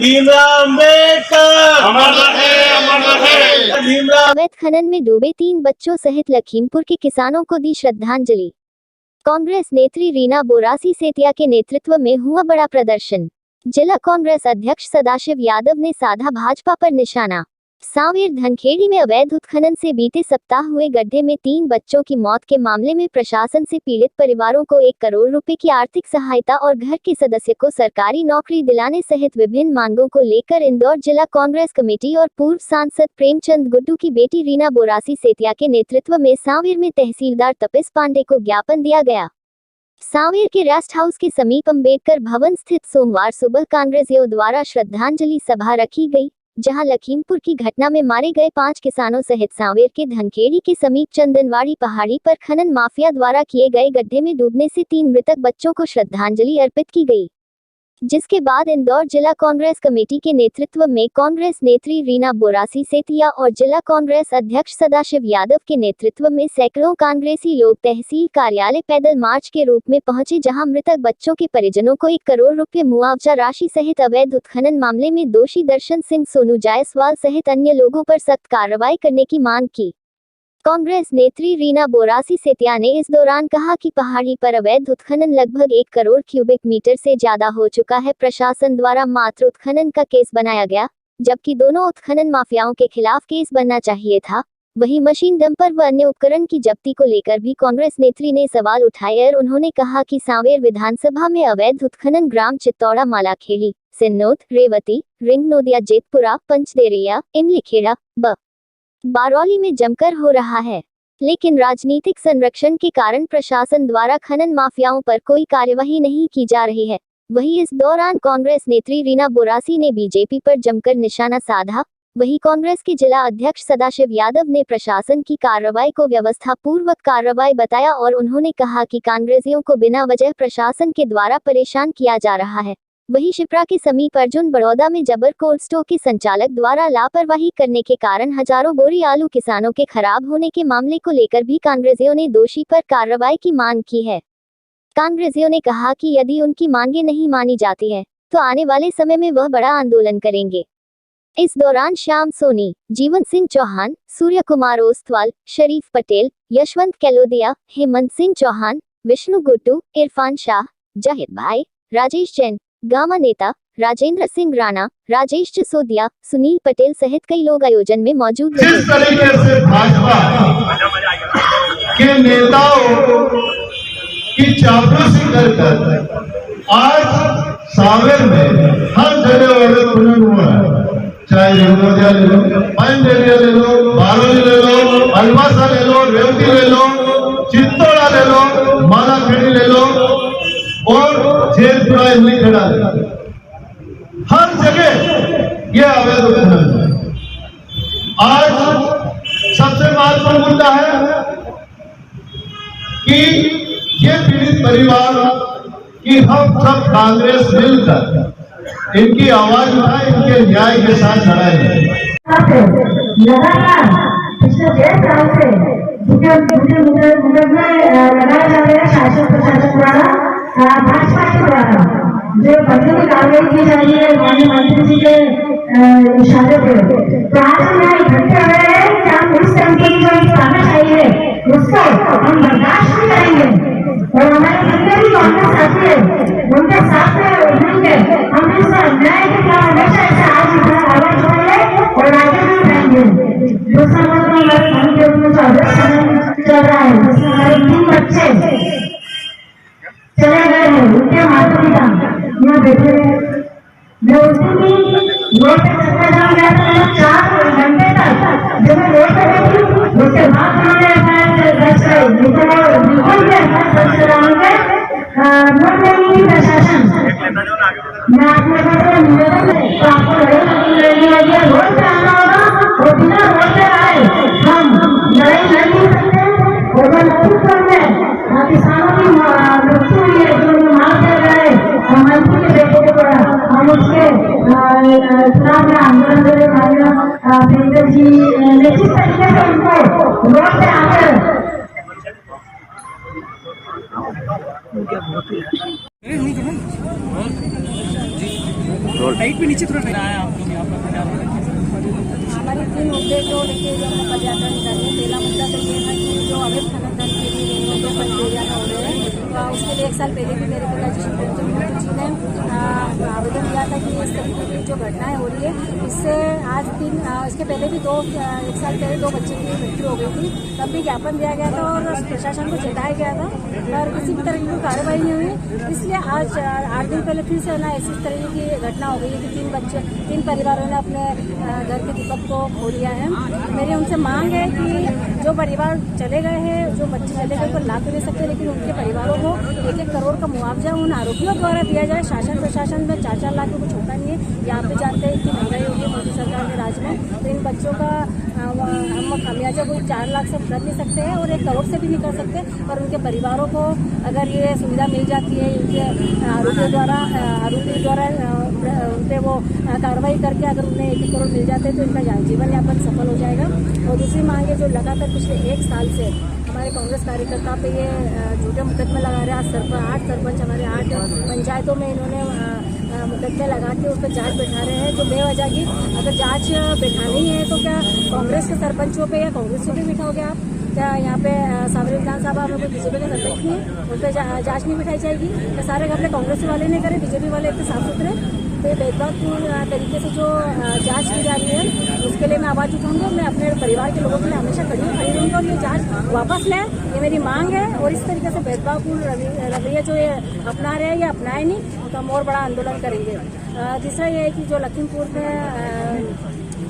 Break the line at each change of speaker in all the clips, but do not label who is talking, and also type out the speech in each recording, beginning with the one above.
भीमराव अम्बेडकर अमर रहे, अमर रहे। भीमराव।
अवैध खनन में डूबे 3 बच्चों सहित लखीमपुर के किसानों को दी श्रद्धांजलि। कांग्रेस नेत्री रीना बोरासी सेतिया के नेतृत्व में हुआ बड़ा प्रदर्शन। जिला कांग्रेस अध्यक्ष सदाशिव यादव ने साधा भाजपा पर निशाना। सांवेर धनखेड़ी में अवैध उत्खनन से बीते सप्ताह हुए गड्ढे में 3 बच्चों की मौत के मामले में प्रशासन से पीड़ित परिवारों को 1 करोड़ रुपए की आर्थिक सहायता और घर के सदस्य को सरकारी नौकरी दिलाने सहित विभिन्न मांगों को लेकर इंदौर जिला कांग्रेस कमेटी और पूर्व सांसद प्रेमचंद गुड्डू की बेटी रीना बोरासी सेतिया के नेतृत्व में सांवेर में तहसीलदार तपिस पांडे को ज्ञापन दिया गया। सांवेर के रेस्ट हाउस के समीप अम्बेडकर भवन स्थित सोमवार सुबह कांग्रेसियों द्वारा श्रद्धांजलि सभा रखी गई, जहां लखीमपुर की घटना में मारे गए 5 किसानों सहित सांवेर के धनखेड़ी के समीप चंदनवाड़ी पहाड़ी पर खनन माफिया द्वारा किए गए गड्ढे में डूबने से 3 मृतक बच्चों को श्रद्धांजलि अर्पित की गई। जिसके बाद इंदौर जिला कांग्रेस कमेटी के नेतृत्व में कांग्रेस नेत्री रीना बोरासी सेतिया और जिला कांग्रेस अध्यक्ष सदाशिव यादव के नेतृत्व में सैकड़ों कांग्रेसी लोग तहसील कार्यालय पैदल मार्च के रूप में पहुंचे, जहां मृतक बच्चों के परिजनों को 1 करोड़ रुपए मुआवजा राशि सहित अवैध उत्खनन मामले में दोषी दर्शन सिंह सोनू जायसवाल सहित अन्य लोगों पर सख्त कार्रवाई करने की मांग की। कांग्रेस नेत्री रीना बोरासी सेतिया ने इस दौरान कहा कि पहाड़ी पर अवैध उत्खनन लगभग 1 करोड़ क्यूबिक मीटर से ज्यादा हो चुका है। प्रशासन द्वारा मात्र उत्खनन का केस बनाया गया, जबकि दोनों उत्खनन माफियाओं के खिलाफ केस बनना चाहिए था। वहीं मशीन डंपर व अन्य उपकरण की जब्ती को लेकर भी कांग्रेस नेत्री ने सवाल उठाए और उन्होंने कहा कि सांवेर विधानसभा में अवैध उत्खनन ग्राम चित्तौड़ा, मालाखेड़ी, सिन्नोद, रेवती, रिंग नोदिया, जेतपुरा, पंचदेरिया, इमलीखेड़ा, बारौली में जमकर हो रहा है, लेकिन राजनीतिक संरक्षण के कारण प्रशासन द्वारा खनन माफियाओं पर कोई कार्यवाही नहीं की जा रही है। वहीं इस दौरान कांग्रेस नेत्री रीना बोरासी ने बीजेपी पर जमकर निशाना साधा। वहीं कांग्रेस के जिला अध्यक्ष सदाशिव यादव ने प्रशासन की कार्रवाई को व्यवस्थापूर्वक कार्रवाई बताया और उन्होंने कहा कि कांग्रेसियों को बिना वजह प्रशासन के द्वारा परेशान किया जा रहा है। वहीं शिप्रा के समीप अर्जुन बड़ौदा में जबर कोल्ड स्टोर के संचालक द्वारा लापरवाही करने के कारण हजारों बोरी आलू किसानों के खराब होने के मामले को लेकर भी कांग्रेसियों ने दोषी पर कार्रवाई की मांग की है। कांग्रेसियों ने कहा कि यदि उनकी मांगे नहीं मानी जाती है तो आने वाले समय में वह बड़ा आंदोलन करेंगे। इस दौरान श्याम सोनी, जीवन सिंह चौहान, सूर्य कुमार ओस्तवाल, शरीफ पटेल, यशवंत कैलोदिया, हेमंत सिंह चौहान, विष्णु गुड्डू, इरफान शाह, जाहिद भाई, राजेश जैन, गामा नेता राजेंद्र सिंह राणा, राजेश सिसोदिया, सुनील पटेल सहित कई लोग आयोजन में मौजूद रहे।
जिस तरीके से भाजपा के नेताओं की चापलूसी कर आज सांवेर में हर जगह अवैध खनन हुआ है, चाहे रिंगनोदिया ले लो, पंचदेरिया ले लो, बारौली ले लो, अलवासा ले लो, रेवती ले लो, चित्तौड़ा ले लो, मालाखेड़ी ले लो और जेतपुरा, इमलीखेड़ा, हर जगह ये अवैध उत्खनन है। आज सबसे महत्वपूर्ण मुद्दा है कि ये पीड़ित परिवार की हम सब कांग्रेस मिलकर इनकी आवाज उठाए, इनके न्याय के साथ लड़ाई
लगातार पिछले 1.5 साल से लगाया जा रहा है शासन प्रशासन द्वारा, भाजपा के द्वारा जो बदले की कार्रवाई की जा रही है माननीय मंत्री जी के इशारे पर। तो आज हम यहाँ इकट्ठे हो रहे हैं कि हम उस तरीके की जो तानाशाही है उसको हम बर्दाश्त नहीं करेंगे और हमारे जितने भी कांग्रेस साथी है उनके साथ में मिलकर हम इस अन्याय के खिलाफ हमेशा ऐसे आज इतना आवाज उठाएंगे और आगे भी उठाएंगे। दूसरा मुद्दा हमारे काम के रूप में चल रहा है, जिसमें हमारे 3 बच्चे चले गए हैं, उनके माता पिता यहाँ बैठे हैं। मैं उस दिन भी रोड पे चलते जाऊँ गया था 4 घंटे तक, जब मैं रोड पे बैठी उसके बाद उन्होंने प्रशासन मैं आपने निवेदन तो आपको रोड पे आना होगा और बिना रोड पे आए हम लड़ाई नहीं सकते। और किसानों की मृत्यु हुई है जो मार दिया गया है मंत्री के बेटे के द्वारा, हम उसके खिलाफ में आंदोलन कर रहे जी ने जिस तरीके से उनको रोड पे आकर
लाइट पे नीचे थोड़ा आया आप लोग यहाँ पर
हमारे 3 मुद्दे जो लेके जो हम पद यात्रा निकाली। पहला मुद्दा तो ये था कि जो अवैध खनन दल के लिए जो एरिया में हो रहे हैं, तो उसके लिए 1 साल पहले भी मेरे को राजेश जी ने आवेदन दिया था कि इस तरीके की जो घटनाएं हो रही है, इससे आज इसके पहले भी 1 साल पहले 2 बच्चे की मृत्यु हो गई थी, तब भी ज्ञापन दिया गया था और प्रशासन को चेताया गया था, पर किसी भी तरह की कोई कार्रवाई नहीं हुई। इसलिए आज 8 दिन पहले फिर से ना इसी तरह की घटना हो गई है कि 3 परिवारों ने अपने घर के दीपक को खो लिया है। मेरी उनसे मांग है कि जो परिवार चले गए हैं, जो बच्चे चले गए, उनको ला तो नहीं सकते, लेकिन उनके परिवारों को 1-1 करोड़ का मुआवजा उन आरोपियों द्वारा दिया जाए। शासन प्रशासन में 4-4 लाख कुछ होता नहीं है। यहाँ पे जानते हैं कि महंगाई होगी है मोदी सरकार के राज में, तो इन बच्चों का हम खामियाजा कोई 4 लाख से कर नहीं सकते हैं और 1 करोड़ से भी नहीं कर सकते। और उनके परिवारों को अगर ये सुविधा मिल जाती है, इनके आरोपी द्वारा उन पर वो कार्रवाई करके अगर उन्हें 1-1 करोड़ मिल जाते हैं तो इनका जीवन यापन सफल हो जाएगा। और दूसरी मांग है जो लगातार पिछले 1 साल से हमारे कांग्रेस कार्यकर्ता पे ये झूठे मुकदमे लगा रहे हैं। 8 सरपंच हमारे 8 पंचायतों में इन्होंने मुकदमे लगा के उस पर जाँच बैठा रहे हैं, जो बेवजह की। अगर जाँच बैठानी है तो क्या कांग्रेस के सरपंचों पे या कांग्रेस पे बिठाओगे आप? क्या यहाँ पे सावरी विधानसभा में कोई बीजेपी का सरपंच नहीं है, उन पर जाँच नहीं बिठाई जाएगी? क्या सारे घपले कांग्रेस वाले नहीं करें, बीजेपी वाले इतने साफ सुथरे? तो ये भेदभावपूर्ण तरीके से जो जांच की जा रही है उसके लिए मैं आवाज़ उठाऊंगी। मैं अपने परिवार के लोगों के लिए हमेशा खड़ी रहूँगी और ये जांच वापस लें, ये मेरी मांग है। और इस तरीके से भेदभावपूर्ण रवैया जो ये अपना रहे हैं, ये अपनाए नहीं तो हम और बड़ा आंदोलन करेंगे। तीसरा ये है कि जो लखीमपुर में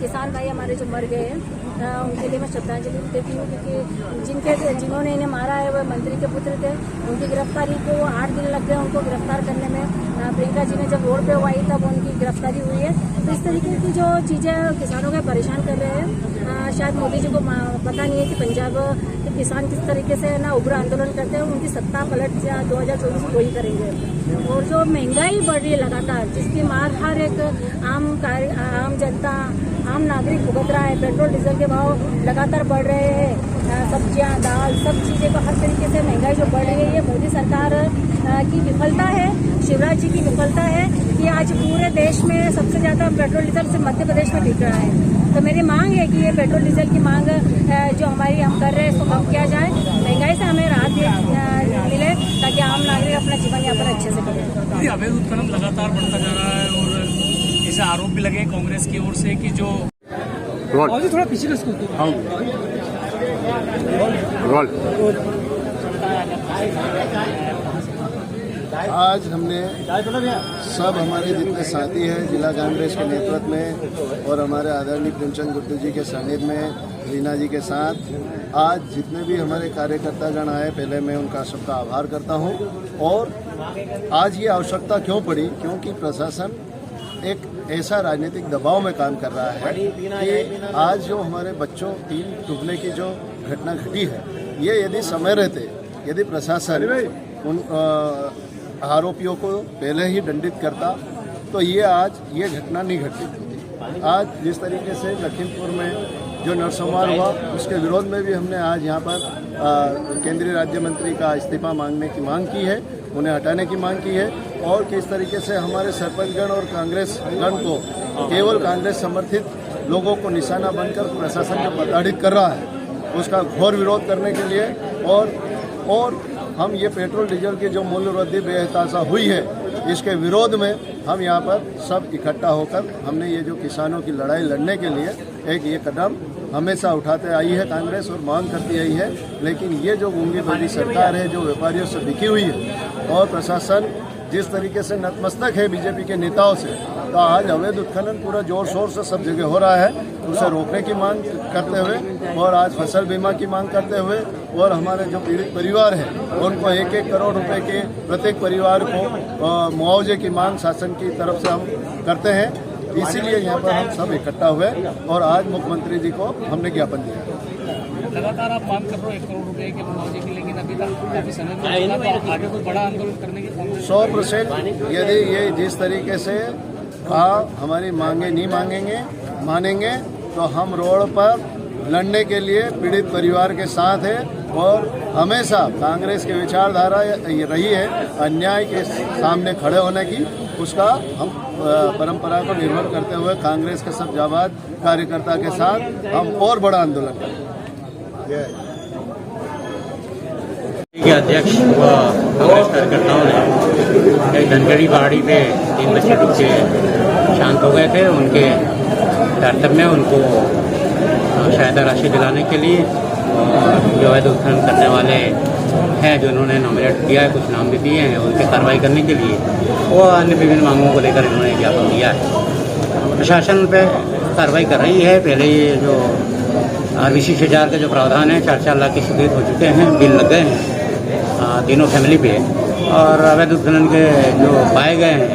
किसान भाई हमारे जो मर गए हैं, उनके लिए मैं श्रद्धांजलि देती हूँ, क्योंकि जिन्होंने इन्हें मारा है वो मंत्री के पुत्र थे। उनकी गिरफ्तारी को 8 दिन लग गए उनको गिरफ्तार करने में। प्रियंका जी ने जब रोड पे वो आई तब उनकी गिरफ्तारी हुई है। तो इस तरीके की जो चीज़ें किसानों को परेशान कर रहे हैं, शायद मोदी जी को पता नहीं है कि पंजाब के किसान किस तरीके से ना उग्र आंदोलन करते हैं। उनकी सत्ता पलट 2024 में वही करेंगे। और जो महंगाई बढ़ रही है लगातार, जिसकी मार हर एक आम जनता, आम नागरिक भुगत रहा है। पेट्रोल डीजल के भाव लगातार बढ़ रहे हैं, सब्जियां, दाल, सब चीज़ें को हर तरीके से महंगाई जो बढ़ रही है, ये मोदी सरकार की विफलता है, शिवराज जी की विफलता है कि आज पूरे देश में सबसे ज़्यादा पेट्रोल डीजल सिर्फ मध्य प्रदेश में बिक रहा है। तो मेरी मांग है कि ये पेट्रोल डीजल की मांग जो हमारी हम कर रहे हैं इसको कम किया जाए, महंगाई से हमें राहत मिले ताकि आम नागरिक अपना जीवन यापन अच्छे से करें।
अवैध उत्खनन लगातार बढ़ता जा रहा है और ऐसे आरोप भी लगे कांग्रेस की ओर से कि जो थोड़ा पीछे
आज हमने सब हमारे जितने साथी हैं जिला कांग्रेस के नेतृत्व में और हमारे आदरणीय प्रेमचंद गुप्ता जी के सानिध्य में रीना जी के साथ आज जितने भी हमारे कार्यकर्तागण आए, पहले मैं उनका सबका आभार करता हूं। और आज ये आवश्यकता क्यों पड़ी? क्योंकि प्रशासन एक ऐसा राजनीतिक दबाव में काम कर रहा है कि आज जो हमारे बच्चों 3 डूबने की जो घटना घटी है, ये यदि समय रहते, यदि प्रशासन उन आरोपियों को पहले ही दंडित करता तो ये आज ये घटना नहीं घटी होती। आज जिस तरीके से लखीमपुर में जो नरसंहार हुआ उसके विरोध में भी हमने आज यहाँ पर केंद्रीय राज्य मंत्री का इस्तीफा मांगने की मांग की है, उन्हें हटाने की मांग की है। और किस तरीके से हमारे सरपंचगण और कांग्रेस गण को केवल कांग्रेस समर्थित लोगों को निशाना बनकर प्रशासन को प्रताड़ित कर रहा है, उसका घोर विरोध करने के लिए। और हम ये पेट्रोल डीजल की जो मूल्य वृद्धि बेतहाशा हुई है, इसके विरोध में हम यहाँ पर सब इकट्ठा होकर हमने ये जो किसानों की लड़ाई लड़ने के लिए एक ये कदम हमेशा उठाते आई है कांग्रेस और मांग करती आई है। लेकिन ये जो गूंगी बंदी सरकार है, जो व्यापारियों से बिकी हुई है, और प्रशासन जिस तरीके से नतमस्तक है बीजेपी के नेताओं से, तो आज अवैध उत्खनन पूरा जोर शोर से सब जगह हो रहा है, उसे रोकने की मांग करते हुए और आज फसल बीमा की मांग करते हुए और हमारे जो पीड़ित परिवार हैं उनको 1-1 करोड़ रुपए के प्रत्येक परिवार को मुआवजे की मांग शासन की तरफ से हम करते हैं। इसीलिए यहाँ पर हम सब इकट्ठा हुए और आज मुख्यमंत्री जी को हमने ज्ञापन दिया।
लगातार आप मांग कर रहे हो 1 करोड़ रुपए के मुआवजे की, लेकिन अभी तक काफी समय तो आगे कोई बड़ा आंदोलन करने की
100% यदि ये जिस तरीके से हमारी मांगे नहीं मानेंगे तो हम रोड पर लड़ने के लिए पीड़ित परिवार के साथ है। और हमेशा कांग्रेस की विचारधारा रही है अन्याय के सामने खड़े होने की, उसका हम परंपरा को निर्भर करते हुए कांग्रेस के सब जाबाज कार्यकर्ता के साथ हम और बड़ा आंदोलन करेंगे।
के अध्यक्ष व कांग्रेस कार्यकर्ताओं ने एक धनगढ़ी पहाड़ी पे 3 बच्चे डूब के शांत हो गए थे। उनके तारतम्य में उनको सहायता राशि दिलाने के लिए जो अवैध उत्खनन करने वाले हैं जो उन्होंने नॉमिनेट किया है, कुछ नाम भी दिए हैं, उन पर कार्रवाई करने के लिए वो अन्य विभिन्न मांगों को लेकर इन्होंने ज्ञापन दिया है। प्रशासन उन पर कार्रवाई कर रही है। पहले ये जो RBC 6000 का जो प्रावधान है 4-4 लाख की स्वीकृत हो चुके हैं, बिल लग गए हैं तीनों फैमिली पे, और अवैध उत्खनन के जो पाए गए हैं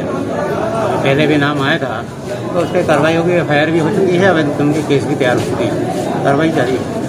पहले भी नाम आया था तो उस पर कार्रवाई होगी। FIR भी हो चुकी है, अवैध उत्खनन की केस भी तैयार हो चुकी है, कार्रवाई जारी है।